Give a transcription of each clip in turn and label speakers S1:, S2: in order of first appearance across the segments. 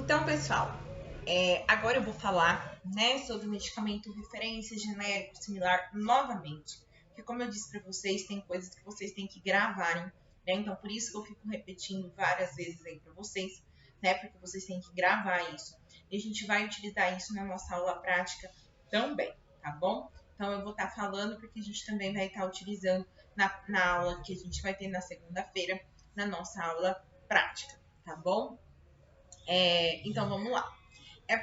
S1: Então, pessoal, agora eu vou falar, né, sobre o medicamento referência, genérico, similar, novamente. Porque, como eu disse para vocês, tem coisas que vocês têm que gravarem, né? Então, por isso que eu fico repetindo várias vezes aí para vocês, né? Porque vocês têm que gravar isso. E a gente vai utilizar isso na nossa aula prática também, tá bom? Então, eu vou estar falando porque a gente também vai estar utilizando na aula que a gente vai ter na segunda-feira, na nossa aula prática, tá bom? Então vamos lá.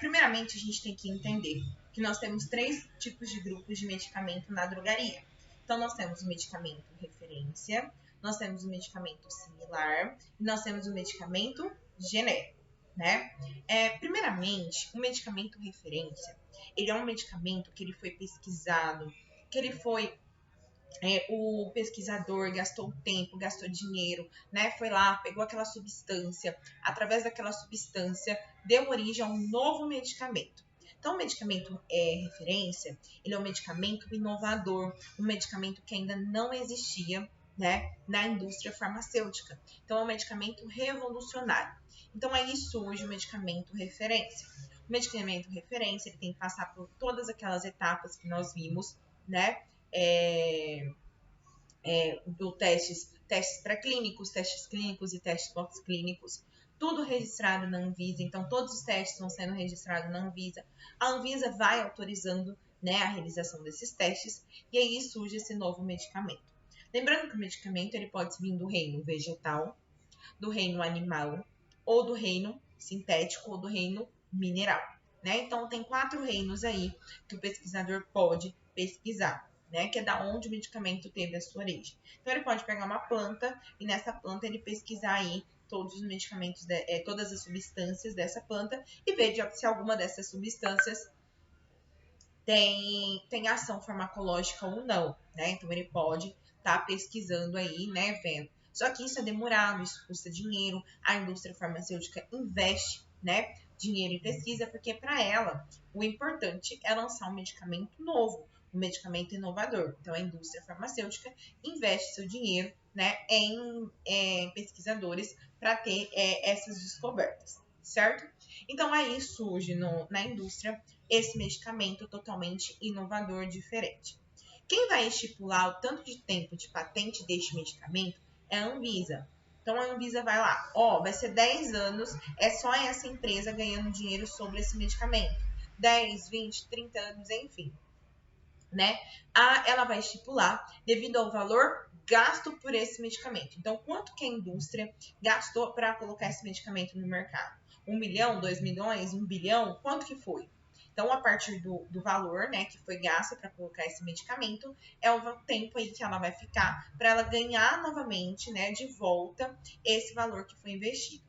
S1: Primeiramente, a gente tem que entender que nós temos três tipos de grupos de medicamento na drogaria. Então, nós temos o medicamento referência, nós temos o medicamento similar e nós temos o medicamento genérico, né? Primeiramente, o medicamento referência, ele é um medicamento que ele foi pesquisado, que ele foi o pesquisador gastou tempo, gastou dinheiro, né? Foi lá, pegou aquela substância, através daquela substância, deu origem a um novo medicamento. Então, o medicamento referência, ele é um medicamento inovador, um medicamento que ainda não existia, né, na indústria farmacêutica. Então, é um medicamento revolucionário. Então, aí surge o medicamento referência. O medicamento referência, ele tem que passar por todas aquelas etapas que nós vimos, né? Do testes pré-clínicos, testes clínicos e testes pós-clínicos, tudo registrado na Anvisa, então todos os testes estão sendo registrados na Anvisa. A Anvisa vai autorizando, né, a realização desses testes e aí surge esse novo medicamento. Lembrando que o medicamento ele pode vir do reino vegetal, do reino animal, ou do reino sintético, ou do reino mineral, né? Então tem 4 reinos aí que o pesquisador pode pesquisar, né? Que é da onde o medicamento teve a sua origem. Então ele pode pegar uma planta e nessa planta ele pesquisar aí todos os medicamentos, todas as substâncias dessa planta e ver se alguma dessas substâncias tem ação farmacológica ou não, né? Então ele pode estar pesquisando aí, né, vendo. Só que isso é demorado, isso custa dinheiro, a indústria farmacêutica investe, né, dinheiro em pesquisa, porque para ela o importante é lançar um medicamento novo, um medicamento inovador. Então a indústria farmacêutica investe seu dinheiro, né, em pesquisadores para ter essas descobertas, certo? Então aí surge na indústria esse medicamento totalmente inovador, diferente. Quem vai estipular o tanto de tempo de patente deste medicamento é a Anvisa. Então a Anvisa vai lá, vai ser 10 anos, é só essa empresa ganhando dinheiro sobre esse medicamento. 10, 20, 30 anos, enfim, né? Ela vai estipular devido ao valor gasto por esse medicamento. Então, quanto que a indústria gastou para colocar esse medicamento no mercado? 1 milhão, 2 milhões, 1 bilhão? Quanto que foi? Então, a partir do valor, né, que foi gasto para colocar esse medicamento, é o tempo aí que ela vai ficar para ela ganhar novamente, né, de volta esse valor que foi investido.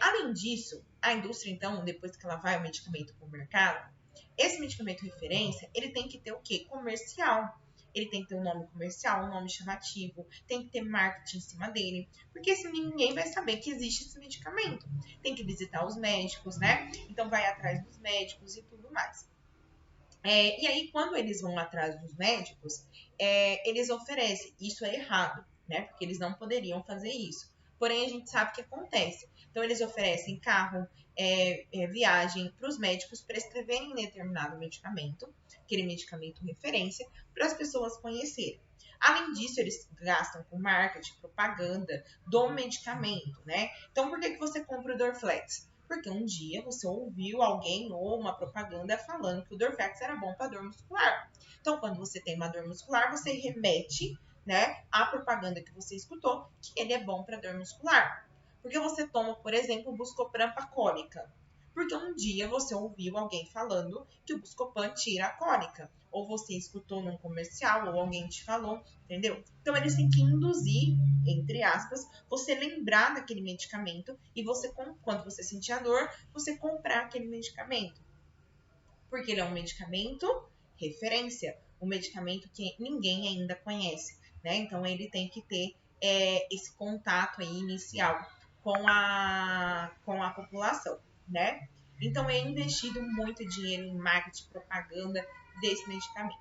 S1: Além disso, a indústria, então, depois que ela vai o medicamento para o mercado, esse medicamento referência, ele tem que ter o quê? Comercial. Ele tem que ter um nome comercial, um nome chamativo, tem que ter marketing em cima dele, porque senão ninguém vai saber que existe esse medicamento. Tem que visitar os médicos, né? Então vai atrás dos médicos e tudo mais. E aí, quando eles vão atrás dos médicos, eles oferecem. Isso é errado, né? Porque eles não poderiam fazer isso. Porém, a gente sabe o que acontece. Então, eles oferecem carro, viagem para os médicos prescreverem determinado medicamento, aquele medicamento referência, para as pessoas conhecerem. Além disso, eles gastam com marketing, propaganda do medicamento, né? Então, por que você compra o Dorflex? Porque um dia você ouviu alguém ou uma propaganda falando que o Dorflex era bom para dor muscular. Então, quando você tem uma dor muscular, você remete, né, à propaganda que você escutou que ele é bom para dor muscular. Porque você toma, por exemplo, o Buscopan para cólica. Porque um dia você ouviu alguém falando que o Buscopan tira a cólica. Ou você escutou num comercial, ou alguém te falou, entendeu? Então, eles têm que induzir, entre aspas, você lembrar daquele medicamento e você, quando você sentir a dor, você comprar aquele medicamento. Porque ele é um medicamento referência, um medicamento que ninguém ainda conhece, né? Então, ele tem que ter esse contato aí inicial com a população, né? Então, é investido muito dinheiro em marketing, propaganda desse medicamento.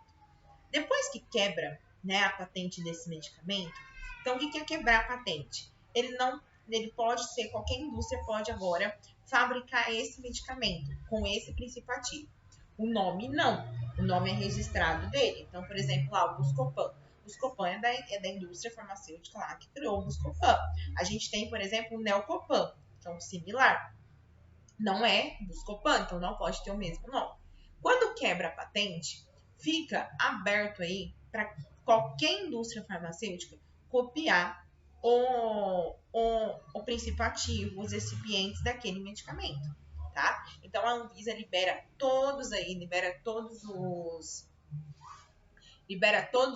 S1: Depois que quebra, né, a patente desse medicamento, então o que é quebrar a patente? Ele qualquer indústria pode agora fabricar esse medicamento com esse princípio ativo. O nome não, o nome é registrado dele. Então, por exemplo, lá o Buscopan. Buscopan é da indústria farmacêutica lá que criou o Buscopan. A gente tem, por exemplo, o Neocopan, que é um similar. Não é Buscopan, então não pode ter o mesmo nome. Quando quebra a patente, fica aberto aí para qualquer indústria farmacêutica copiar o princípio ativo, os recipientes daquele medicamento, tá? Então a Anvisa libera todos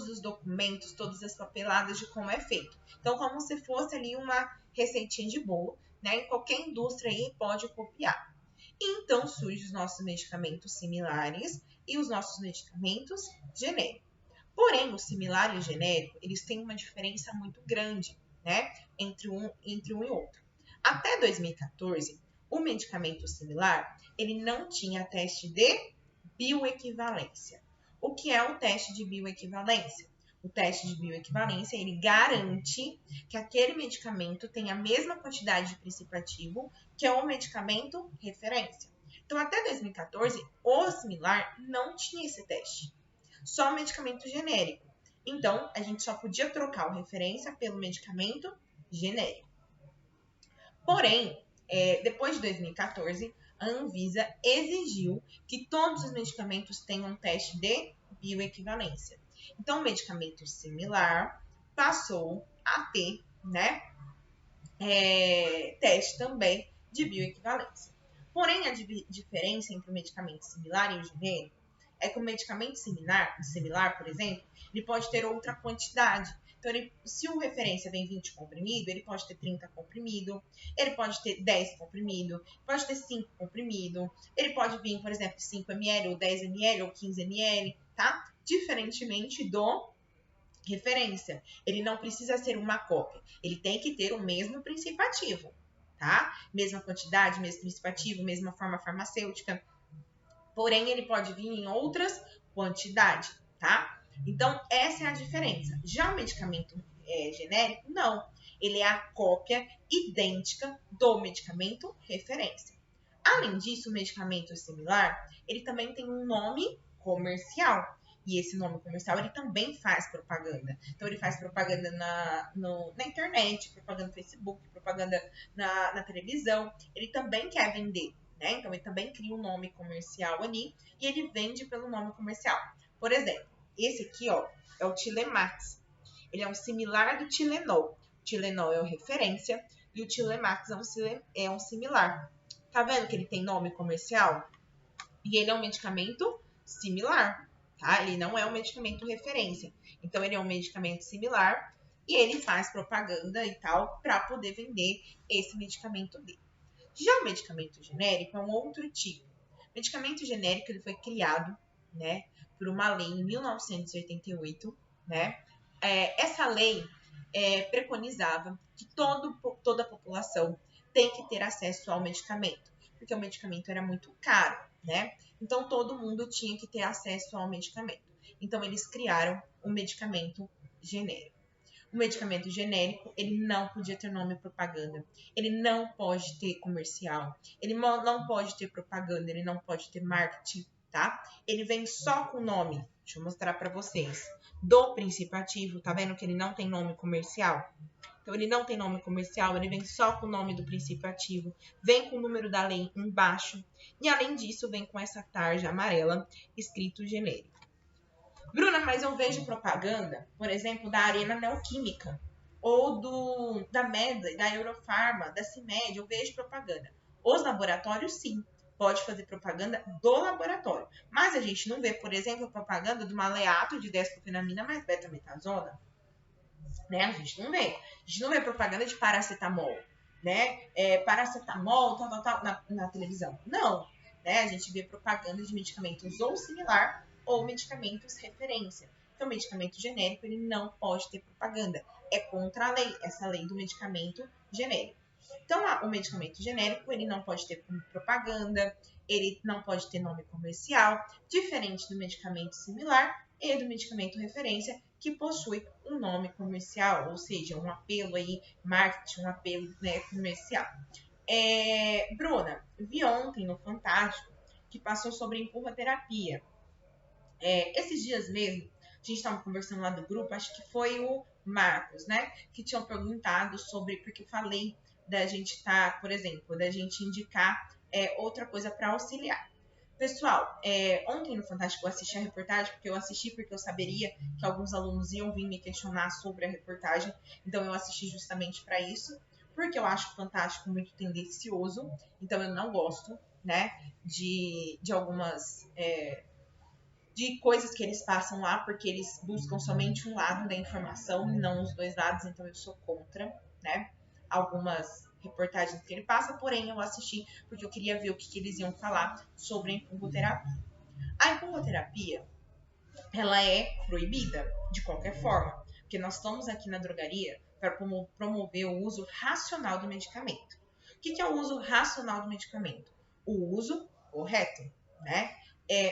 S1: os documentos, todas as papeladas de como é feito. Então, como se fosse ali uma receitinha de bolo, né? Qualquer indústria aí pode copiar. E então surgem os nossos medicamentos similares e os nossos medicamentos genéricos. Porém, o similar e o genérico, eles têm uma diferença muito grande, né? Entre um e outro. Até 2014, o medicamento similar, ele não tinha teste de bioequivalência. O que é o teste de bioequivalência? O teste de bioequivalência, ele garante que aquele medicamento tem a mesma quantidade de princípio ativo que é o medicamento referência. Então, até 2014, o similar não tinha esse teste. Só o medicamento genérico. Então, a gente só podia trocar o referência pelo medicamento genérico. Porém, depois de 2014, a Anvisa exigiu que todos os medicamentos tenham um teste de bioequivalência. Então, o medicamento similar passou a ter, né, teste também de bioequivalência. Porém, a diferença entre o medicamento similar e o genérico é que o medicamento similar, por exemplo, ele pode ter outra quantidade. Então, se o referência vem 20 comprimido, ele pode ter 30 comprimido, ele pode ter 10 comprimido, pode ter 5 comprimido, ele pode vir, por exemplo, 5 ml, ou 10 ml, ou 15 ml, tá? Diferentemente do referência. Ele não precisa ser uma cópia, ele tem que ter o mesmo princípio ativo, tá? Mesma quantidade, mesmo princípio ativo, mesma forma farmacêutica. Porém, ele pode vir em outras quantidades, tá? Então, essa é a diferença. Já o medicamento genérico, não. Ele é a cópia idêntica do medicamento referência. Além disso, o medicamento similar, ele também tem um nome comercial. E esse nome comercial, ele também faz propaganda. Então, ele faz propaganda na internet, propaganda no Facebook, propaganda na televisão. Ele também quer vender, né? Então, ele também cria um nome comercial ali e ele vende pelo nome comercial. Por exemplo, esse aqui, ó, é o Tilemax. Ele é um similar do Tilenol. O Tilenol é o referência e o Tilemax é um similar. Tá vendo que ele tem nome comercial? E ele é um medicamento similar, tá? Ele não é um medicamento referência. Então, ele é um medicamento similar e ele faz propaganda e tal para poder vender esse medicamento dele. Já o medicamento genérico é um outro tipo. O medicamento genérico ele foi criado, né, por uma lei em 1988, né? Essa lei preconizava que toda a população tem que ter acesso ao medicamento, porque o medicamento era muito caro, né? Então, todo mundo tinha que ter acesso ao medicamento. Então, eles criaram o medicamento genérico. O medicamento genérico, ele não podia ter nome propaganda. Ele não pode ter comercial. Ele não pode ter propaganda. Ele não pode ter marketing, tá? Ele vem só com o nome. Deixa eu mostrar para vocês. Do princípio ativo, tá vendo que ele não tem nome comercial? Então, ele não tem nome comercial, ele vem só com o nome do princípio ativo, vem com o número da lei embaixo, e além disso, vem com essa tarja amarela escrito genérico. Bruna, mas eu vejo propaganda, por exemplo, da Arena Neoquímica, ou da Medley, da Eurofarma, da CIMED, eu vejo propaganda. Os laboratórios, sim, pode fazer propaganda do laboratório, mas a gente não vê, por exemplo, propaganda de uma maleato de desclofenamina mais betametasona. Né? A gente não vê propaganda de paracetamol, né? Paracetamol, tal, na televisão. Não, né? A gente vê propaganda de medicamentos ou similar ou medicamentos referência. Então, o medicamento genérico, ele não pode ter propaganda. É contra a lei, essa lei do medicamento genérico. Então, o medicamento genérico, ele não pode ter propaganda, ele não pode ter nome comercial, diferente do medicamento similar e do medicamento referência, que possui um nome comercial, ou seja, um apelo aí, marketing, um apelo, né, comercial. Bruna, vi ontem no Fantástico que passou sobre empurroterapia. Esses dias mesmo, a gente estava conversando lá do grupo, acho que foi o Marcos, né? Que tinham perguntado sobre, porque eu falei da gente por exemplo, da gente indicar outra coisa para auxiliar. Pessoal, ontem no Fantástico eu assisti a reportagem, porque eu saberia que alguns alunos iam vir me questionar sobre a reportagem, então eu assisti justamente para isso, porque eu acho o Fantástico muito tendencioso, então eu não gosto, né, de algumas de coisas que eles passam lá, porque eles buscam somente um lado da informação, não os dois lados, então eu sou contra, né, algumas reportagens que ele passa, porém eu assisti porque eu queria ver o que eles iam falar sobre a empurroterapia. A empurroterapia, ela é proibida de qualquer forma, porque nós estamos aqui na drogaria para promover o uso racional do medicamento. O que é o uso racional do medicamento? O uso correto, né?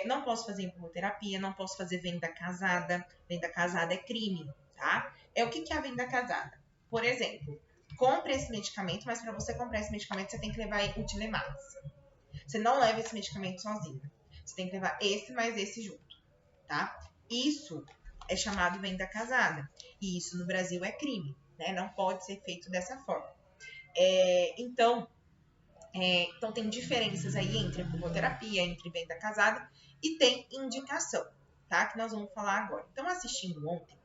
S1: Não posso fazer empurroterapia, não posso fazer venda casada. Venda casada é crime, tá? O que é a venda casada? Por exemplo, compre esse medicamento, mas para você comprar esse medicamento, você tem que levar o Tilemax. Você não leva esse medicamento sozinho. Você tem que levar esse mais esse junto, tá? Isso é chamado venda casada. E isso no Brasil é crime, né? Não pode ser feito dessa forma. Então tem diferenças aí entre empurroterapia, entre venda casada e tem indicação, tá? Que nós vamos falar agora. Então, assistindo ontem,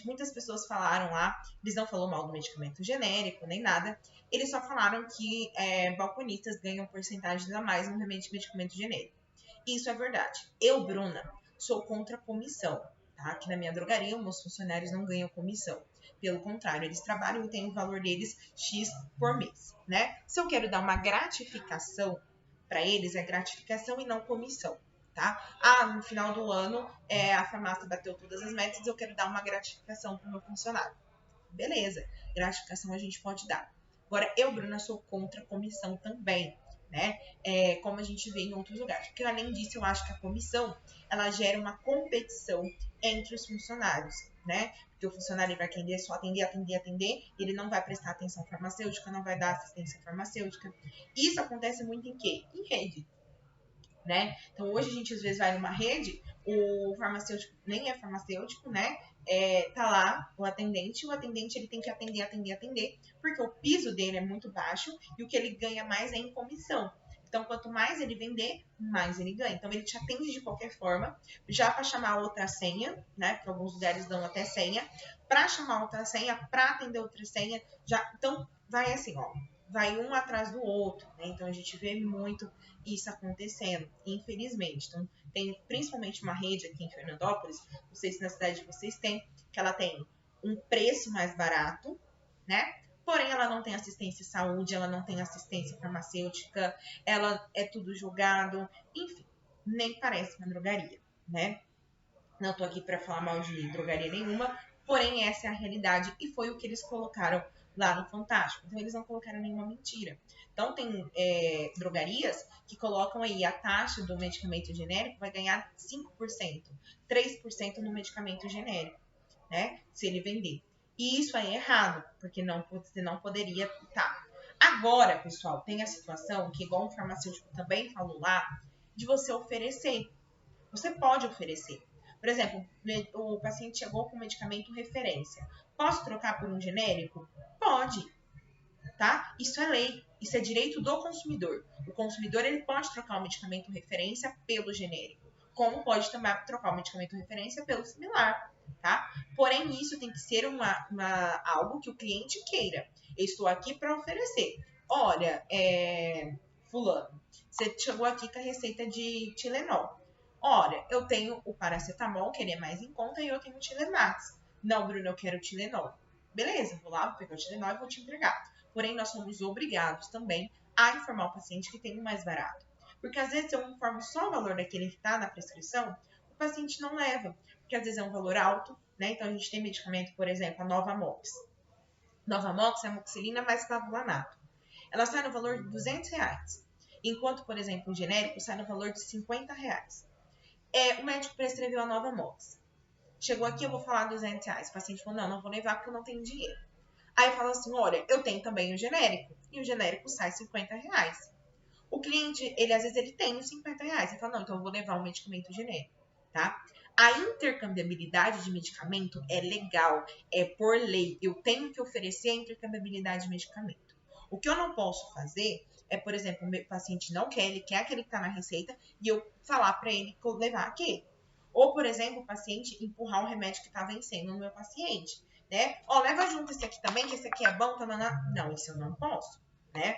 S1: muitas pessoas falaram lá, eles não falaram mal do medicamento genérico, nem nada, eles só falaram que balconistas ganham porcentagens a mais no remédio de medicamento genérico. Isso é verdade. Eu, Bruna, sou contra a comissão, tá? Aqui na minha drogaria, meus funcionários não ganham comissão. Pelo contrário, eles trabalham e têm o valor deles X por mês, né? Se eu quero dar uma gratificação para eles, é gratificação e não comissão, tá? No final do ano, a farmácia bateu todas as metas, eu quero dar uma gratificação para o meu funcionário. Beleza, gratificação a gente pode dar. Agora, eu, Bruna, sou contra a comissão também, né? Como a gente vê em outros lugares. Porque, além disso, eu acho que a comissão, ela gera uma competição entre os funcionários, né? Porque o funcionário vai atender, só atender, ele não vai prestar atenção farmacêutica, não vai dar assistência farmacêutica. Isso acontece muito em quê? Em rede, né? Então, hoje a gente às vezes vai numa rede, o farmacêutico nem é farmacêutico, né? Tá lá o atendente ele tem que atender, porque o piso dele é muito baixo e o que ele ganha mais é em comissão. Então, quanto mais ele vender, mais ele ganha. Então, ele te atende de qualquer forma, já para chamar outra senha, né? Porque alguns lugares dão até senha, para chamar outra senha, para atender outra senha, já. Então, vai assim, ó, vai um atrás do outro, né? Então, a gente vê muito isso acontecendo, infelizmente. Então, tem principalmente uma rede aqui em Fernandópolis, não sei se na cidade de vocês tem, que ela tem um preço mais barato, né? Porém, ela não tem assistência à saúde, ela não tem assistência farmacêutica, ela é tudo julgado, enfim, nem parece uma drogaria, né? Não tô aqui para falar mal de drogaria nenhuma, porém essa é a realidade e foi o que eles colocaram lá no Fantástico. Então, eles não colocaram nenhuma mentira. Então, tem drogarias que colocam aí a taxa do medicamento genérico vai ganhar 5%, 3% no medicamento genérico, né? Se ele vender. E isso aí é errado, porque você não poderia estar. Agora, pessoal, tem a situação que, igual o farmacêutico também falou lá, de você oferecer. Você pode oferecer. Por exemplo, o paciente chegou com um medicamento referência. Posso trocar por um genérico? Pode, tá? Isso é lei, isso é direito do consumidor. O consumidor ele pode trocar o medicamento referência pelo genérico, como pode também trocar o medicamento referência pelo similar, tá? Porém, isso tem que ser algo que o cliente queira. Eu estou aqui para oferecer. Olha, fulano, você chegou aqui com a receita de Tilenol. Olha, eu tenho o paracetamol, que ele é mais em conta, e eu tenho o Tilemax. Não, Bruno, eu quero o Tilenol. Beleza, vou lá, vou pegar o Tilenol e vou te entregar. Porém, nós somos obrigados também a informar o paciente que tem o mais barato. Porque às vezes eu informo só o valor daquele que está na prescrição, o paciente não leva. Porque às vezes é um valor alto, né? Então a gente tem medicamento, por exemplo, a Novamox. Novamox é a amoxicilina mais clavulanato. Ela sai no valor de R$200. Enquanto, por exemplo, o genérico sai no valor de R$50. O médico prescreveu a Novamox. chegou aqui, eu vou falar R$200. O paciente falou, não vou levar porque eu não tenho dinheiro. Aí fala assim, olha, eu tenho também o genérico. E o genérico sai R$50. O cliente, ele às vezes ele tem os R$50. Ele fala, não, então eu vou levar um medicamento genérico, tá? A intercambiabilidade de medicamento é legal, é por lei. Eu tenho que oferecer a intercambiabilidade de medicamento. O que eu não posso fazer é, por exemplo, o meu paciente não quer, ele quer aquele que tá na receita e eu falar para ele que eu levar aquele. Ou, por exemplo, o paciente empurrar um remédio que tá vencendo no meu paciente, né? Ó, leva junto esse aqui também, que esse aqui é bom, tá? Não, isso eu não posso, né?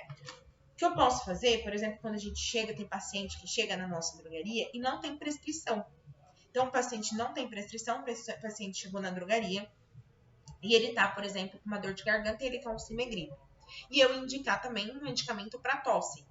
S1: O que eu posso fazer, por exemplo, quando a gente chega, tem paciente que chega na nossa drogaria e não tem prescrição. Então, o paciente não tem prescrição, o paciente chegou na drogaria e ele tá, por exemplo, com uma dor de garganta e ele quer um Cimegrip. E eu indicar também um medicamento para tosse,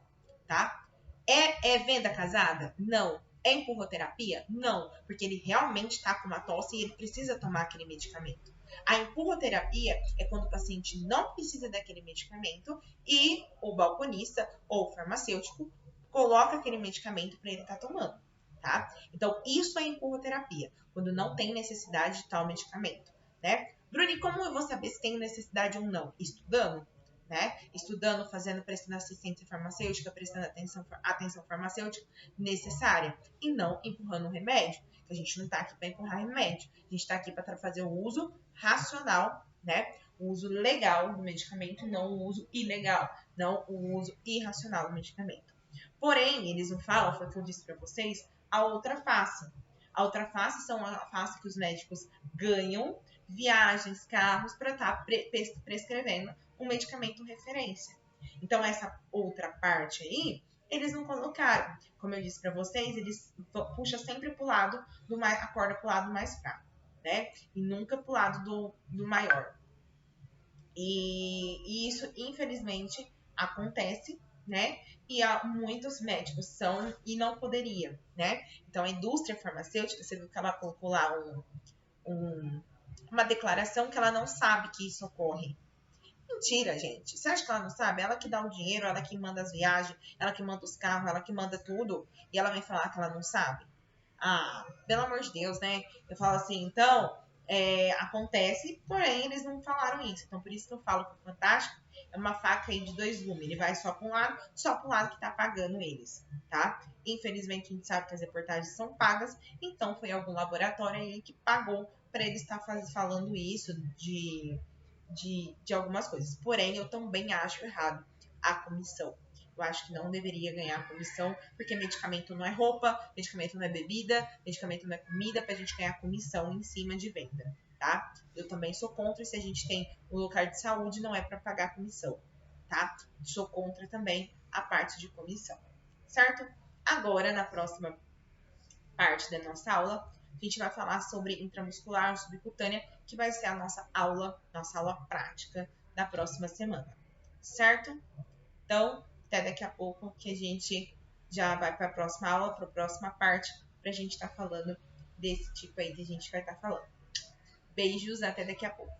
S1: tá? É venda casada? Não. É empurroterapia? Não, porque ele realmente está com uma tosse e ele precisa tomar aquele medicamento. A empurroterapia é quando o paciente não precisa daquele medicamento e o balconista ou o farmacêutico coloca aquele medicamento para ele estar tomando, tá? Então, isso é empurroterapia, quando não tem necessidade de tal medicamento, né? Bruni, como eu vou saber se tem necessidade ou não? Estudando, né? Estudando, prestando assistência farmacêutica, prestando atenção farmacêutica necessária e não empurrando um remédio. Que a gente não está aqui para empurrar remédio. A gente está aqui para fazer o uso racional, né? O uso legal do medicamento, não o uso ilegal, não o uso irracional do medicamento. Porém, eles não falam, foi o que eu disse para vocês, a outra face. A outra face são a face que os médicos ganham viagens, carros, para estar prescrevendo um medicamento referência. Então, essa outra parte aí, eles não colocaram. Como eu disse para vocês, eles puxam sempre pro lado a corda pro lado mais fraco, né? E nunca pro lado do maior. E isso, infelizmente, acontece, né? E muitos médicos são e não poderia, né? Então, a indústria farmacêutica, você viu que ela colocou lá uma declaração que ela não sabe que isso ocorre. Mentira, gente. Você acha que ela não sabe? Ela que dá o dinheiro, ela que manda as viagens, ela que manda os carros, ela que manda tudo. E ela vem falar que ela não sabe? Ah, pelo amor de Deus, né? Eu falo assim, então, acontece, porém eles não falaram isso. Então, por isso que eu falo que o Fantástico é uma faca aí de dois gumes. Ele vai só para um lado, só para o lado que tá pagando eles, tá? Infelizmente, a gente sabe que as reportagens são pagas, então foi algum laboratório aí que pagou para eles estar falando isso de algumas coisas. Porém, eu também acho errado a comissão. Eu acho que não deveria ganhar comissão, porque medicamento não é roupa, medicamento não é bebida, medicamento não é comida, pra gente ganhar comissão em cima de venda, tá? Eu também sou contra, se a gente tem um lugar de saúde, não é para pagar comissão, tá? Sou contra também a parte de comissão, certo? Agora, na próxima parte da nossa aula, a gente vai falar sobre intramuscular, subcutânea, que vai ser a nossa aula prática da próxima semana, certo? Então, até daqui a pouco que a gente já vai para a próxima aula, para a próxima parte, para a gente estar falando desse tipo aí que a gente vai estar falando. Beijos, até daqui a pouco.